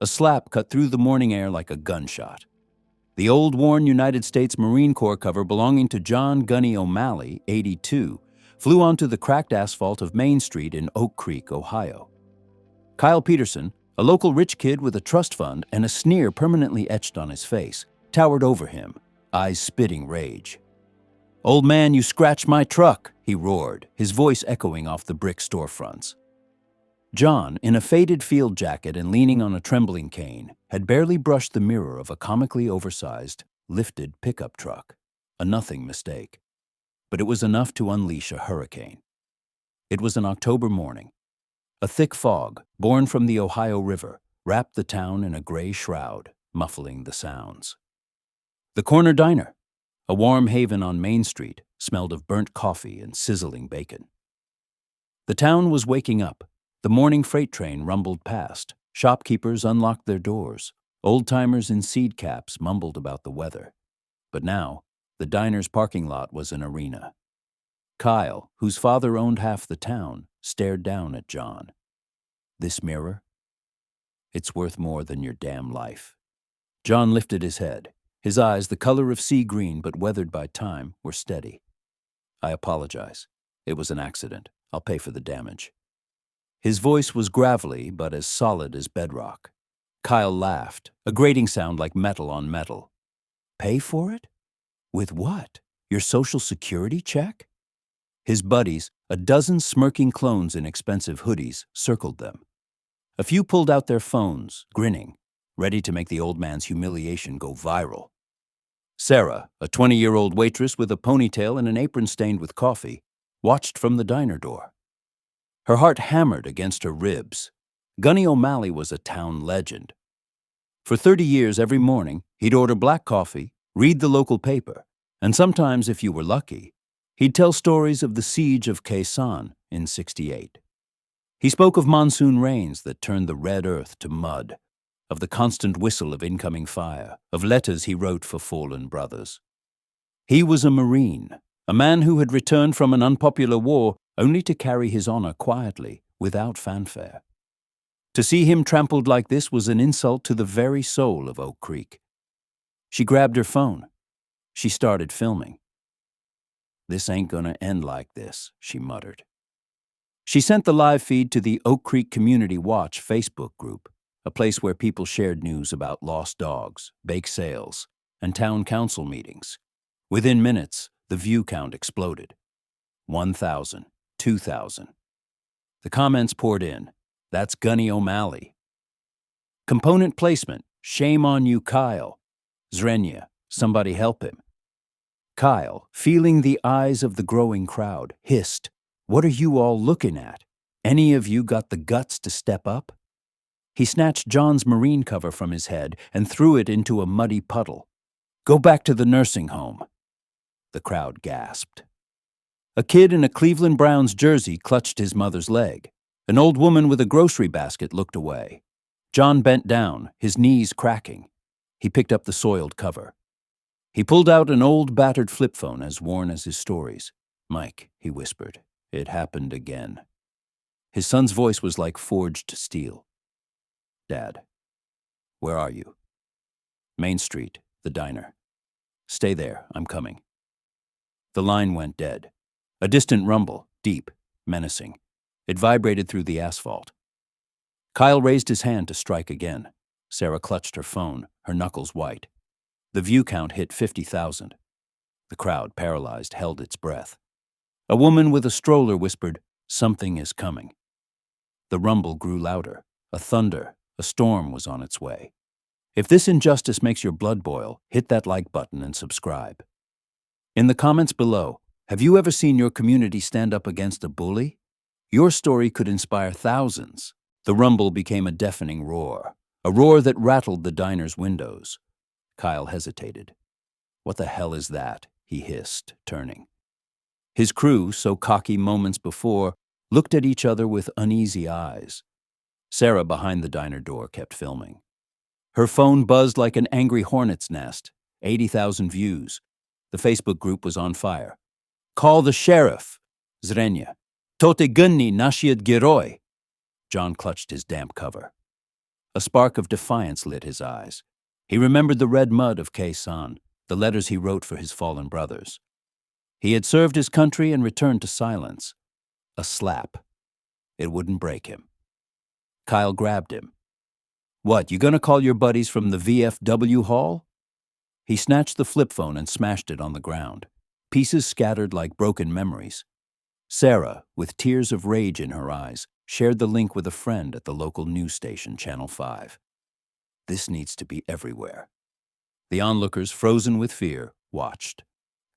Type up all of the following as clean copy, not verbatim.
A slap cut through the morning air like a gunshot. The old worn United States Marine Corps cover belonging to John Gunny O'Malley, 82, flew onto the cracked asphalt of Main Street in Oak Creek, Ohio. Kyle Peterson, a local rich kid with a trust fund and a sneer permanently etched on his face, towered over him, eyes spitting rage. "Old man, you scratched my truck," he roared, his voice echoing off the brick storefronts. John, in a faded field jacket and leaning on a trembling cane, had barely brushed the mirror of a comically oversized, lifted pickup truck, a nothing mistake. But it was enough to unleash a hurricane. It was an October morning. A thick fog, born from the Ohio River, wrapped the town in a gray shroud, muffling the sounds. The corner diner, a warm haven on Main Street, smelled of burnt coffee and sizzling bacon. The town was waking up. The morning freight train rumbled past. Shopkeepers unlocked their doors. Old-timers in seed caps mumbled about the weather. But now, the diner's parking lot was an arena. Kyle, whose father owned half the town, stared down at John. "This mirror? It's worth more than your damn life." John lifted his head. His eyes, the color of sea green but weathered by time, were steady. "I apologize. It was an accident. I'll pay for the damage." His voice was gravelly but as solid as bedrock. Kyle laughed, a grating sound like metal on metal. "Pay for it? With what? Your Social Security check?" His buddies, a dozen smirking clones in expensive hoodies, circled them. A few pulled out their phones, grinning, ready to make the old man's humiliation go viral. Sarah, a 20-year-old waitress with a ponytail and an apron stained with coffee, watched from the diner door. Her heart hammered against her ribs. Gunny O'Malley was a town legend. For 30 years every morning, he'd order black coffee, read the local paper, and sometimes, if you were lucky, he'd tell stories of the siege of Khe Sanh in '68. He spoke of monsoon rains that turned the red earth to mud, of the constant whistle of incoming fire, of letters he wrote for fallen brothers. He was a Marine, a man who had returned from an unpopular war only to carry his honor quietly, without fanfare. To see him trampled like this was an insult to the very soul of Oak Creek. She grabbed her phone. She started filming. "This ain't gonna end like this," she muttered. She sent the live feed to the Oak Creek Community Watch Facebook group, a place where people shared news about lost dogs, bake sales, and town council meetings. Within minutes, the view count exploded. 1,000, 2,000. The comments poured in. "That's Gunny O'Malley." Component placement. "Shame on you, Kyle." Zrenya. "Somebody help him." Kyle, feeling the eyes of the growing crowd, hissed, "What are you all looking at? Any of you got the guts to step up?" He snatched John's marine cover from his head and threw it into a muddy puddle. "Go back to the nursing home." The crowd gasped. A kid in a Cleveland Browns jersey clutched his mother's leg. An old woman with a grocery basket looked away. John bent down, his knees cracking. He picked up the soiled cover. He pulled out an old battered flip phone as worn as his stories. "Mike," he whispered, "it happened again." His son's voice was like forged steel. "Dad, where are you?" "Main Street, the diner." "Stay there, I'm coming." The line went dead. A distant rumble, deep, menacing. It vibrated through the asphalt. Kyle raised his hand to strike again. Sarah clutched her phone, her knuckles white. The view count hit 50,000. The crowd, paralyzed, held its breath. A woman with a stroller whispered, "Something is coming." The rumble grew louder. A thunder, a storm was on its way. If this injustice makes your blood boil, hit that like button and subscribe. In the comments below, have you ever seen your community stand up against a bully? Your story could inspire thousands. The rumble became a deafening roar, a roar that rattled the diner's windows. Kyle hesitated. "What the hell is that?" he hissed, turning. His crew, so cocky moments before, looked at each other with uneasy eyes. Sarah behind the diner door kept filming. Her phone buzzed like an angry hornet's nest. 80,000 views. The Facebook group was on fire. "Call the sheriff!" Zrenya. "Tote Gunny nashiad giroy." John clutched his damp cover. A spark of defiance lit his eyes. He remembered the red mud of Khe Sanh, the letters he wrote for his fallen brothers. He had served his country and returned to silence. A slap. It wouldn't break him. Kyle grabbed him. "What, you gonna call your buddies from the VFW hall?" He snatched the flip phone and smashed it on the ground. Pieces scattered like broken memories. Sarah, with tears of rage in her eyes, shared the link with a friend at the local news station, Channel 5. This needs to be everywhere. The onlookers, frozen with fear, watched.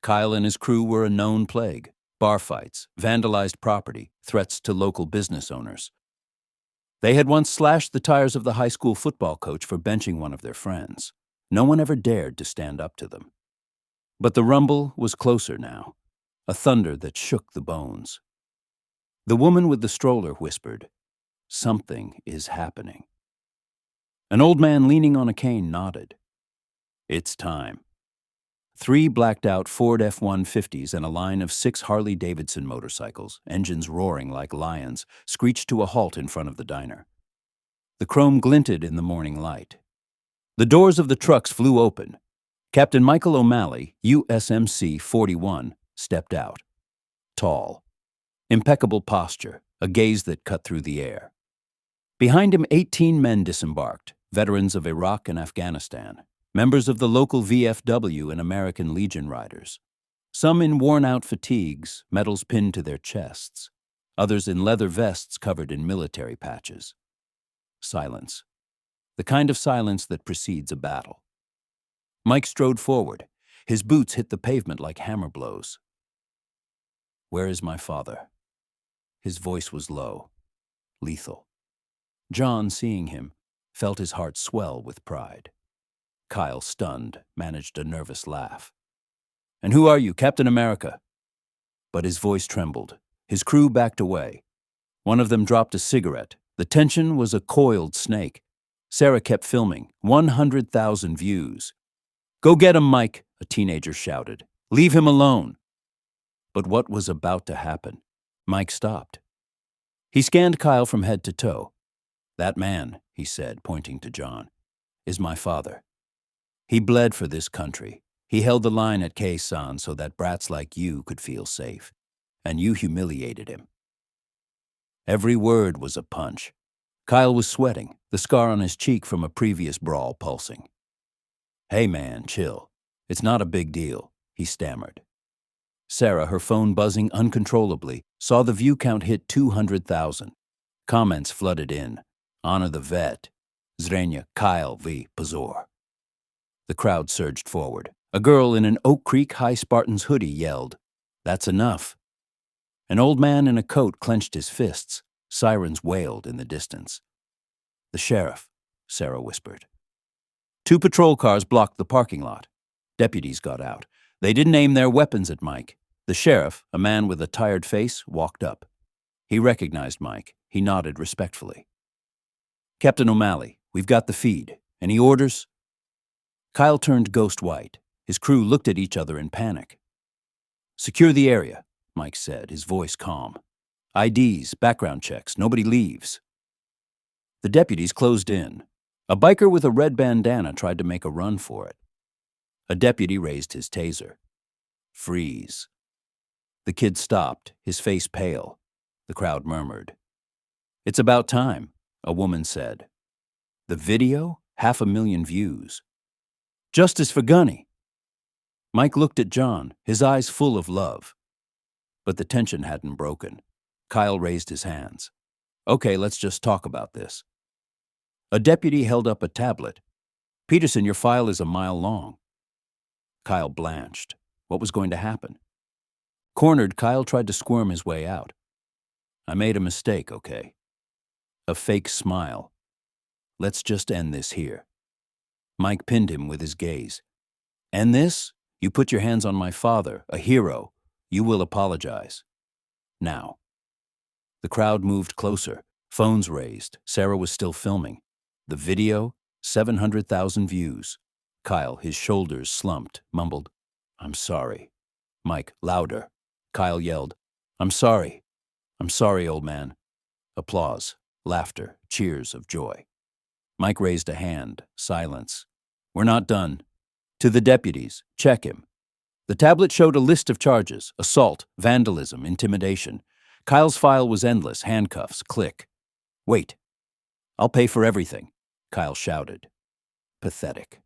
Kyle and his crew were a known plague. Bar fights, vandalized property, threats to local business owners. They had once slashed the tires of the high school football coach for benching one of their friends. No one ever dared to stand up to them. But the rumble was closer now, a thunder that shook the bones. The woman with the stroller whispered, "Something is happening." An old man leaning on a cane nodded. "It's time." 3 blacked-out Ford F-150s and a line of 6 Harley-Davidson motorcycles, engines roaring like lions, screeched to a halt in front of the diner. The chrome glinted in the morning light. The doors of the trucks flew open. Captain Michael O'Malley, USMC 41, stepped out. Tall. Impeccable posture, a gaze that cut through the air. Behind him, 18 men disembarked, veterans of Iraq and Afghanistan, members of the local VFW and American Legion riders. Some in worn-out fatigues, medals pinned to their chests. Others in leather vests covered in military patches. Silence. The kind of silence that precedes a battle. Mike strode forward. His boots hit the pavement like hammer blows. "Where is my father?" His voice was low, lethal. John, seeing him, felt his heart swell with pride. Kyle, stunned, managed a nervous laugh. "And who are you, Captain America?" But his voice trembled. His crew backed away. One of them dropped a cigarette. The tension was a coiled snake. Sarah kept filming. 100,000 views. "Go get him, Mike," a teenager shouted. "Leave him alone." But what was about to happen? Mike stopped. He scanned Kyle from head to toe. "That man," he said, pointing to John, "is my father. He bled for this country. He held the line at Khe Sanh so that brats like you could feel safe. And you humiliated him." Every word was a punch. Kyle was sweating, the scar on his cheek from a previous brawl pulsing. "Hey man, chill. It's not a big deal," he stammered. Sarah, her phone buzzing uncontrollably, saw the view count hit 200,000. Comments flooded in. "Honor the vet. Zrenia Kyle v. Pozor." The crowd surged forward. A girl in an Oak Creek High Spartans hoodie yelled, "That's enough." An old man in a coat clenched his fists. Sirens wailed in the distance. "The sheriff," Sarah whispered. 2 patrol cars blocked the parking lot. Deputies got out. They didn't aim their weapons at Mike. The sheriff, a man with a tired face, walked up. He recognized Mike. He nodded respectfully. "Captain O'Malley, we've got the feed. Any orders?" Kyle turned ghost white. His crew looked at each other in panic. "Secure the area," Mike said, his voice calm. "IDs, background checks, nobody leaves." The deputies closed in. A biker with a red bandana tried to make a run for it. A deputy raised his taser. "Freeze." The kid stopped, his face pale. The crowd murmured. "It's about time," a woman said. "The video? 500,000 views. Justice for Gunny." Mike looked at John, his eyes full of love. But the tension hadn't broken. Kyle raised his hands. "Okay, let's just talk about this." A deputy held up a tablet. "Peterson, your file is a mile long." Kyle blanched. What was going to happen? Cornered, Kyle tried to squirm his way out. "I made a mistake, okay?" A fake smile. "Let's just end this here." Mike pinned him with his gaze. "End this? You put your hands on my father, a hero. You will apologize. Now." The crowd moved closer, phones raised. Sarah was still filming. The video, 700,000 views. Kyle, his shoulders slumped, mumbled, "I'm sorry." Mike, louder. Kyle yelled, "I'm sorry. I'm sorry, old man." Applause, laughter, cheers of joy. Mike raised a hand. Silence. We're not done. To the deputies, check him. The tablet showed a list of charges: assault, vandalism, intimidation. Kyle's file was endless: handcuffs, click. Wait. I'll pay for everything, Kyle shouted. Pathetic.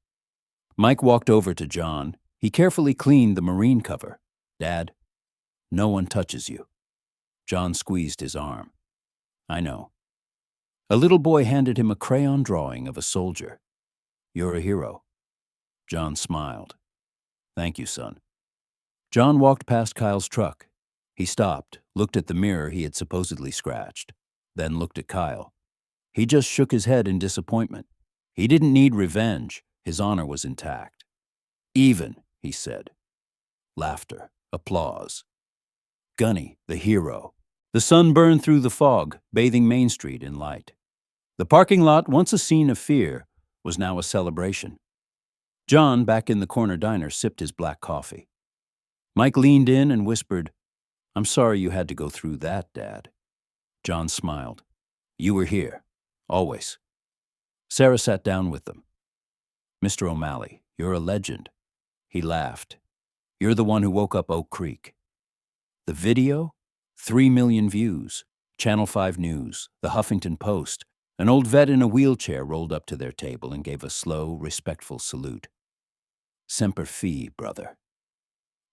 Mike walked over to John. He carefully cleaned the marine cover. Dad, no one touches you. John squeezed his arm. I know. A little boy handed him a crayon drawing of a soldier. You're a hero. John smiled. Thank you, son. John walked past Kyle's truck. He stopped, looked at the mirror he had supposedly scratched, then looked at Kyle. He just shook his head in disappointment. He didn't need revenge. His honor was intact. Even, he said. Laughter, applause. Gunny, the hero. The sun burned through the fog, bathing Main Street in light. The parking lot, once a scene of fear, was now a celebration. John, back in the corner diner, sipped his black coffee. Mike leaned in and whispered, I'm sorry you had to go through that, Dad. John smiled. You were here. Always. Sarah sat down with them. Mr. O'Malley, you're a legend. He laughed. You're the one who woke up Oak Creek. The video? 3 million views. Channel 5 News, the Huffington Post. An old vet in a wheelchair rolled up to their table and gave a slow, respectful salute. Semper Fi, brother.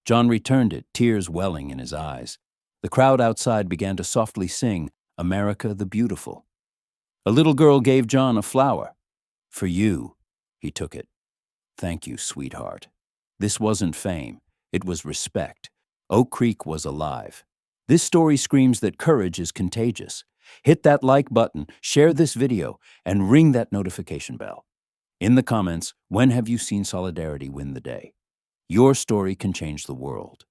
John returned it, tears welling in his eyes. The crowd outside began to softly sing, America the Beautiful. A little girl gave John a flower. For you. He took it. Thank you, sweetheart. This wasn't fame. It was respect. Oak Creek was alive. This story screams that courage is contagious. Hit that like button, share this video, and ring that notification bell. In the comments, when have you seen solidarity win the day? Your story can change the world.